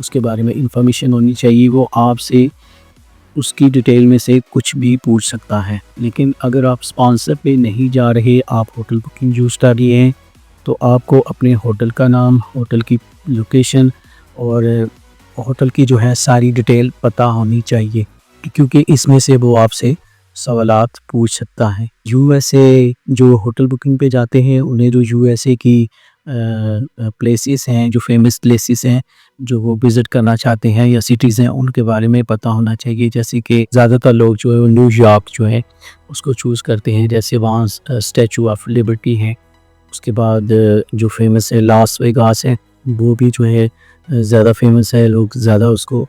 اس کے بارے میں انفارمیشن ہونی چاہیے. وہ آپ سے اس کی ڈیٹیل میں سے کچھ بھی پوچھ سکتا ہے. لیکن اگر آپ اسپانسر پہ نہیں جا رہے, آپ ہوٹل بکنگ یوز کر رہے ہیں, تو آپ کو اپنے ہوٹل کا نام, ہوٹل کی لوکیشن اور ہوٹل کی جو ہے ساری ڈیٹیل پتہ ہونی چاہیے, کیونکہ اس میں سے وہ آپ سے سوالات پوچھ سکتا ہے. یو ایس اے جو ہوٹل بکنگ پہ جاتے ہیں, انہیں جو یو ایس اے کی پلیسز ہیں, جو فیمس پلیسز ہیں جو وہ وزٹ کرنا چاہتے ہیں یا سٹیز ہیں, ان کے بارے میں پتہ ہونا چاہیے. جیسے کہ زیادہ تر لوگ جو ہے نیو یارک جو ہے اس کو چوز کرتے ہیں, جیسے وہاں اسٹیچو آف لبرٹی ہے. اس کے بعد جو فیمس ہے لاس ویگاس ہے, وہ بھی جو ہے زیادہ فیمس ہے, لوگ زیادہ اس کو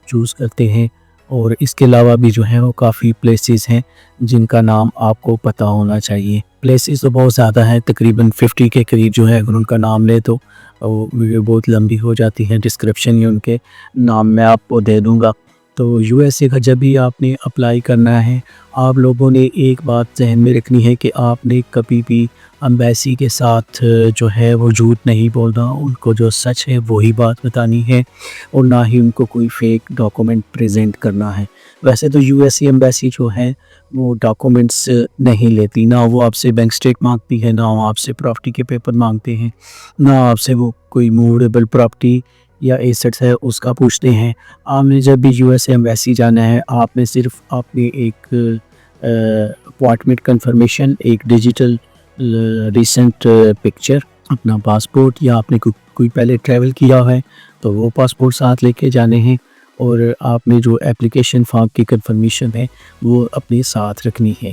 چوز کرتے ہیں. اور اس کے علاوہ بھی جو ہے وہ کافی پلیسز ہیں جن کا نام آپ کو پتہ ہونا چاہیے. پلیسز تو بہت زیادہ ہیں, تقریباً 50 کے قریب جو ہے. اگر ان کا نام لے تو ویڈیو بہت لمبی ہو جاتی ہے, ڈسکرپشن ہی ان کے نام میں آپ کو دے دوں گا. تو یو ایس اے کا جب بھی آپ نے اپلائی کرنا ہے, آپ لوگوں نے ایک بات ذہن میں رکھنی ہے کہ آپ نے کبھی بھی امبیسی کے ساتھ جو ہے وہ جھوٹ نہیں بولنا. ان کو جو سچ ہے وہی بات بتانی ہے, اور نہ ہی ان کو کوئی فیک ڈاکومنٹ پریزنٹ کرنا ہے. ویسے تو یو ایس اے امبیسی جو ہے وہ ڈاکومنٹس نہیں لیتی, نہ وہ آپ سے بینک اسٹیٹ مانگتی ہے, نہ وہ آپ سے پراپرٹی کے پیپر مانگتے ہیں, نہ آپ سے وہ کوئی موویبل پراپرٹی یا ایسٹس ہے اس کا پوچھتے ہیں. آپ نے جب بھی یو ایس اے امبیسی جانا ہے, آپ نے صرف اپنے ایک اپوائنٹمنٹ کنفرمیشن, ایک ڈیجیٹل ریسنٹ پکچر, اپنا پاسپورٹ, یا آپ نے کوئی پہلے ٹریول کیا ہے تو وہ پاسپورٹ ساتھ لے کے جانے ہیں, اور آپ نے جو اپلیکیشن فارم کی کنفرمیشن ہے وہ اپنے ساتھ رکھنی ہے.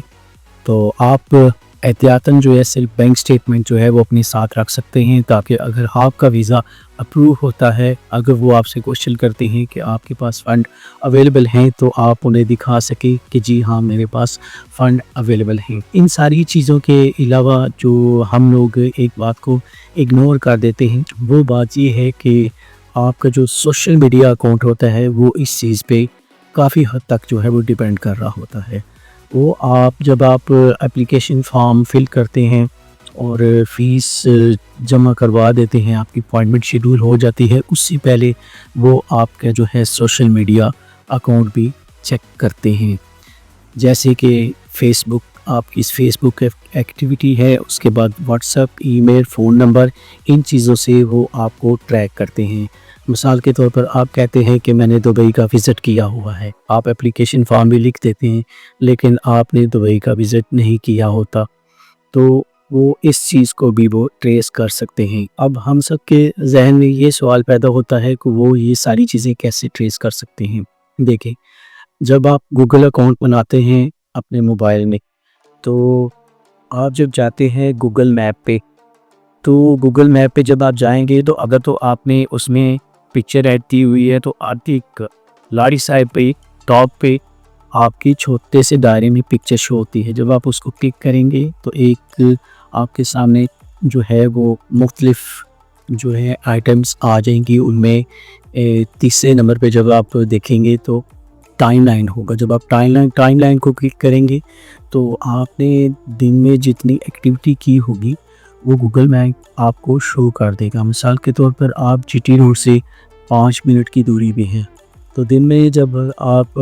تو آپ احتیاطاً جو ہے صرف بینک سٹیٹمنٹ جو ہے وہ اپنے ساتھ رکھ سکتے ہیں, تاکہ اگر آپ کا ویزا اپروو ہوتا ہے, اگر وہ آپ سے کوشچن کرتے ہیں کہ آپ کے پاس فنڈ اویلیبل ہیں, تو آپ انہیں دکھا سکیں کہ جی ہاں میرے پاس فنڈ اویلیبل ہیں. ان ساری چیزوں کے علاوہ جو ہم لوگ ایک بات کو اگنور کر دیتے ہیں, وہ بات یہ ہے کہ آپ کا جو سوشل میڈیا اکاؤنٹ ہوتا ہے وہ اس چیز پہ کافی حد تک جو ہے وہ ڈیپینڈ کر رہا ہوتا ہے. وہ جب آپ اپلیکیشن فارم فل کرتے ہیں اور فیس جمع کروا دیتے ہیں, آپ کی اپوائنٹمنٹ شیڈول ہو جاتی ہے, اس سے پہلے وہ آپ کا جو ہے سوشل میڈیا اکاؤنٹ بھی چیک کرتے ہیں. جیسے کہ فیس بک, آپ کی فیس بک ایکٹیویٹی ہے, اس کے بعد واٹس ایپ, ای میل, فون نمبر, ان چیزوں سے وہ آپ کو ٹریک کرتے ہیں. مثال کے طور پر آپ کہتے ہیں کہ میں نے دبئی کا وزٹ کیا ہوا ہے, آپ اپلیکیشن فارم بھی لکھ دیتے ہیں, لیکن آپ نے دبئی کا وزٹ نہیں کیا ہوتا, تو وہ اس چیز کو بھی وہ ٹریس کر سکتے ہیں. اب ہم سب کے ذہن میں یہ سوال پیدا ہوتا ہے کہ وہ یہ ساری چیزیں کیسے ٹریس کر سکتے ہیں. دیکھیں, جب آپ گوگل اکاؤنٹ بناتے ہیں اپنے موبائل میں, تو آپ جب جاتے ہیں گوگل میپ پہ, تو گوگل میپ پہ جب آپ جائیں گے تو اگر تو آپ نے اس میں پکچر ایڈ کی ہوئی ہے, تو آپ ایک لاری سائڈ پہ ٹاپ پہ آپ کی چھوٹے سے دائرے میں پکچر شو ہوتی ہے. جب آپ اس کو کلک کریں گے تو ایک آپ کے سامنے جو ہے وہ مختلف جو ہے آئٹمس آ جائیں گی. ان میں تیسرے نمبر پہ جب آپ دیکھیں گے تو ٹائم لائن ہوگا. جب آپ ٹائم لائن کو کلک کریں گے تو آپ نے دن میں جتنی ایکٹیویٹی کی ہوگی وہ گوگل میپ آپ کو شو کر دے گا. مثال کے طور پر آپ جی ٹی روڈ سے 5 منٹ کی دوری پہ ہیں, تو دن میں جب آپ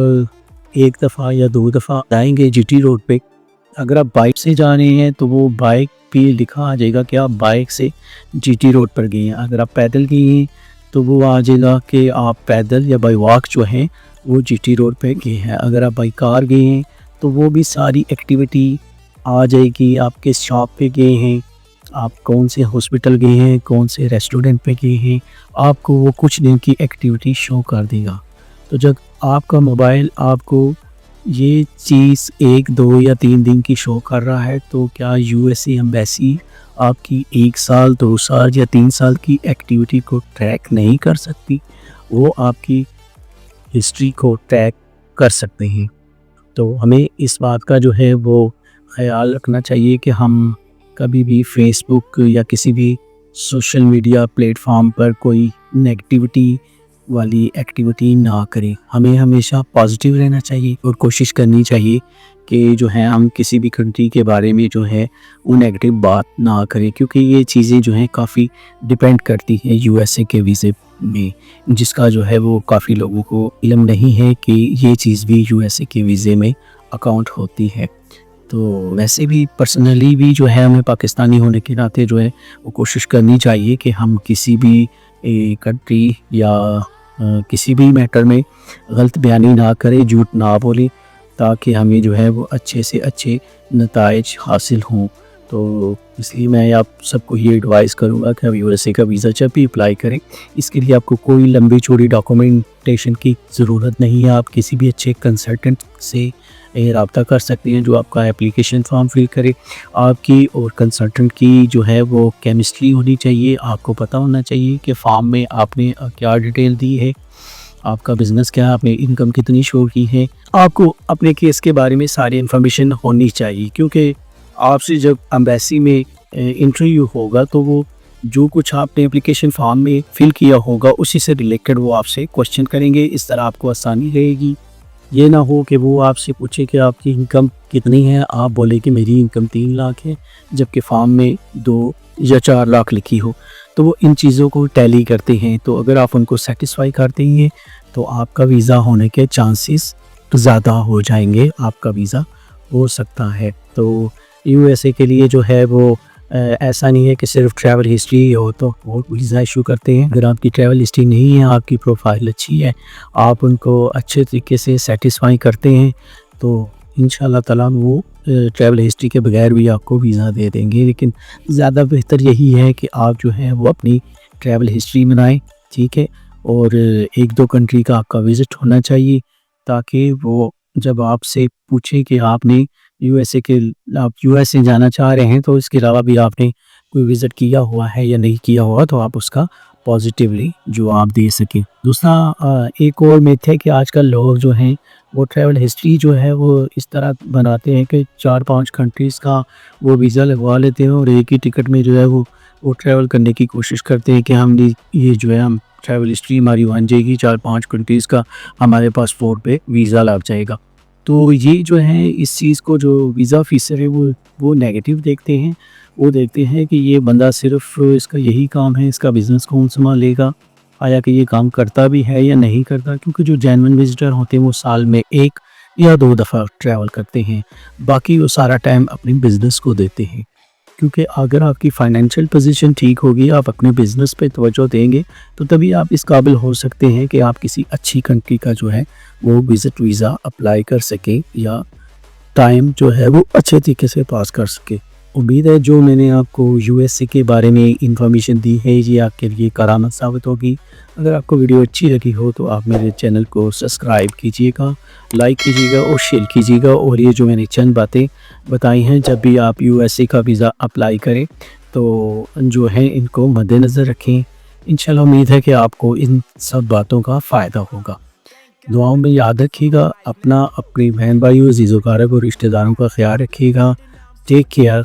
ایک دفعہ یا 2 دفعہ جائیں گے جی ٹی روڈ پہ, اگر آپ بائک سے جا رہے ہیں تو وہ بائک پہ لکھا آ جائے گا کہ آپ بائک سے جی ٹی روڈ پر گئے ہیں. اگر آپ پیدل گئے ہیں تو وہ آ جائے گا کہ آپ پیدل یا بائی واک جو ہیں وہ جی ٹی روڈ پہ گئے ہیں. اگر آپ بائی کار گئے ہیں تو وہ بھی ساری ایکٹیویٹی آ جائے گی. آپ کس شاپ پہ گئے ہیں, آپ کون سے ہاسپٹل گئے ہیں, کون سے ریسٹورنٹ پہ گئے ہیں, آپ کو وہ کچھ دن کی ایکٹیویٹی شو کر دے گا. تو جب آپ کا موبائل آپ کو یہ چیز 1, 2 یا 3 دن کی شو کر رہا ہے, تو کیا یو ایس اے امبیسی آپ کی 1 سال, 2 سال یا 3 سال کی ایکٹیویٹی کو ٹریک نہیں کر سکتی؟ وہ آپ کی ہسٹری کو ٹریک کر سکتے ہیں. تو ہمیں اس بات کا جو ہے وہ خیال رکھنا چاہیے کہ ہم کبھی بھی فیس بک یا کسی بھی سوشل میڈیا پلیٹ فارم پر کوئی نیگیٹیوٹی والی ایکٹیویٹی نہ کریں. ہمیں ہمیشہ پازیٹیو رہنا چاہیے اور کوشش کرنی چاہیے کہ جو ہے ہم کسی بھی کنٹری کے بارے میں جو ہے وہ نیگیٹو بات نہ کریں، کیونکہ یہ چیزیں جو ہیں کافی ڈیپینڈ کرتی ہیں یو ایس اے کے ویزے میں، جس کا جو ہے وہ کافی لوگوں کو علم نہیں ہے کہ یہ چیز بھی یو ایس اے کے ویزے میں اکاؤنٹ ہوتی ہے۔ تو ویسے بھی پرسنلی بھی جو ہے ہمیں پاکستانی ہونے کے ناطے جو ہے وہ کوشش کرنی چاہیے کہ ہم کسی بھی کنٹری یا کسی بھی میٹر میں غلط بیانی نہ کریں، جھوٹ نہ بولیں، تاکہ ہمیں جو ہے وہ اچھے سے اچھے نتائج حاصل ہوں۔ تو اس لیے میں آپ سب کو یہ ایڈوائز کروں گا کہ آپ یو ایس اے کا ویزا جب بھی اپلائی کریں، اس کے لیے آپ کو کوئی لمبی چوڑی ڈاکومنٹیشن کی ضرورت نہیں ہے۔ آپ کسی بھی اچھے کنسلٹنٹ سے رابطہ کر سکتے ہیں جو آپ کا اپلیکیشن فارم فل کرے۔ آپ کی اور کنسلٹنٹ کی جو ہے وہ کیمسٹری ہونی چاہیے، آپ کو پتہ ہونا چاہیے کہ فارم میں آپ نے کیا ڈیٹیل دی ہے، آپ کا بزنس کیا ہے، آپ نے انکم کتنی شو کی ہے۔ آپ کو اپنے کیس کے بارے میں ساری انفارمیشن ہونی چاہیے، کیونکہ آپ سے جب امبیسی میں انٹرویو ہوگا تو وہ جو کچھ آپ نے اپلیکیشن فارم میں فل کیا ہوگا اسی سے ریلیٹڈ وہ آپ سے کوشچن کریں گے۔ اس طرح آپ کو آسانی رہے گی۔ یہ نہ ہو کہ وہ آپ سے پوچھے کہ آپ کی انکم کتنی ہے، آپ بولے کہ میری انکم 3 لاکھ ہے، جبکہ فارم میں 2 یا 4 لاکھ لکھی ہو۔ تو وہ ان چیزوں کو ٹیلی کرتے ہیں، تو اگر آپ ان کو سیٹسفائی کرتے ہیں تو آپ کا ویزا ہونے کے چانسز زیادہ ہو جائیں گے، آپ کا ویزا ہو سکتا ہے۔ تو یو ایس اے کے لیے جو ہے وہ ایسا نہیں ہے کہ صرف ٹریول ہسٹری ہو تو وہ ویزا ایشو کرتے ہیں۔ اگر آپ کی ٹریول ہسٹری نہیں ہے، آپ کی پروفائل اچھی ہے، آپ ان کو اچھے طریقے سے سیٹسفائی کرتے ہیں، تو انشاءاللہ تعالیٰ وہ ٹریول ہسٹری کے بغیر بھی آپ کو ویزا دے دیں گے۔ لیکن زیادہ بہتر یہی ہے کہ آپ جو ہے وہ اپنی ٹریول ہسٹری بنائیں، ٹھیک ہے، اور 1-2 کنٹری کا آپ کا وزٹ ہونا چاہیے، تاکہ وہ جب آپ سے پوچھیں کہ آپ نے آپ یو ایس اے جانا چاہ رہے ہیں تو اس کے علاوہ بھی آپ نے کوئی وزٹ کیا ہوا ہے یا نہیں کیا ہوا، تو آپ اس کا پازیٹیولی جواب دے سکیں۔ دوسرا ایک اور میتھ ہے کہ آج کل لوگ جو ہیں وہ ٹریول ہسٹری جو ہے وہ اس طرح بناتے ہیں کہ 4-5 کنٹریز کا وہ ویزا لگوا لیتے ہیں، اور ایک ہی ٹکٹ میں جو ہے وہ ٹریول کرنے کی کوشش کرتے ہیں کہ ہم یہ جو ہے ہم ٹریول ہسٹری ہماری بن جائے گی، 4-5 کنٹریز کا ہمارے پاسپورٹ پہ ویزا لگ جائے گا۔ تو یہ جو ہے اس چیز کو جو ویزا آفیسر ہے وہ نیگیٹو دیکھتے ہیں، وہ دیکھتے ہیں کہ یہ بندہ صرف اس کا یہی کام ہے، اس کا بزنس کون سنبھالے گا، آیا کہ یہ کام کرتا بھی ہے یا نہیں کرتا، کیونکہ جو جینوئن وزٹر ہوتے ہیں وہ سال میں 1 یا 2 دفعہ ٹریول کرتے ہیں، باقی وہ سارا ٹائم اپنے بزنس کو دیتے ہیں۔ کیونکہ اگر آپ کی فائنینشیل پوزیشن ٹھیک ہوگی، آپ اپنے بزنس پہ توجہ دیں گے، تو تبھی آپ اس قابل ہو سکتے ہیں کہ آپ کسی اچھی کنٹری کا جو ہے وہ وزٹ ویزا اپلائی کر سکیں، یا ٹائم جو ہے وہ اچھے طریقے سے پاس کر سکیں۔ امید ہے جو میں نے آپ کو یو ایس اے کے بارے میں انفارمیشن دی ہے یہ آپ کے لیے کارآمد ثابت ہوگی۔ اگر آپ کو ویڈیو اچھی لگی ہو تو آپ میرے چینل کو سبسکرائب کیجیے گا، لائک کیجیے گا اور شیئر کیجیے گا، اور یہ جو میں نے چند باتیں بتائی ہیں جب بھی آپ یو ایس اے کا ویزا اپلائی کریں تو جو ہے ان کو مد نظر رکھیں۔ انشاءاللہ امید ہے کہ آپ کو ان سب باتوں کا فائدہ ہوگا۔ دعاؤں میں یاد رکھیے گا، اپنی بہن بھائیوں، عزیز و اقارب اور رشتہ داروں کا خیال رکھیے گا۔ Take care.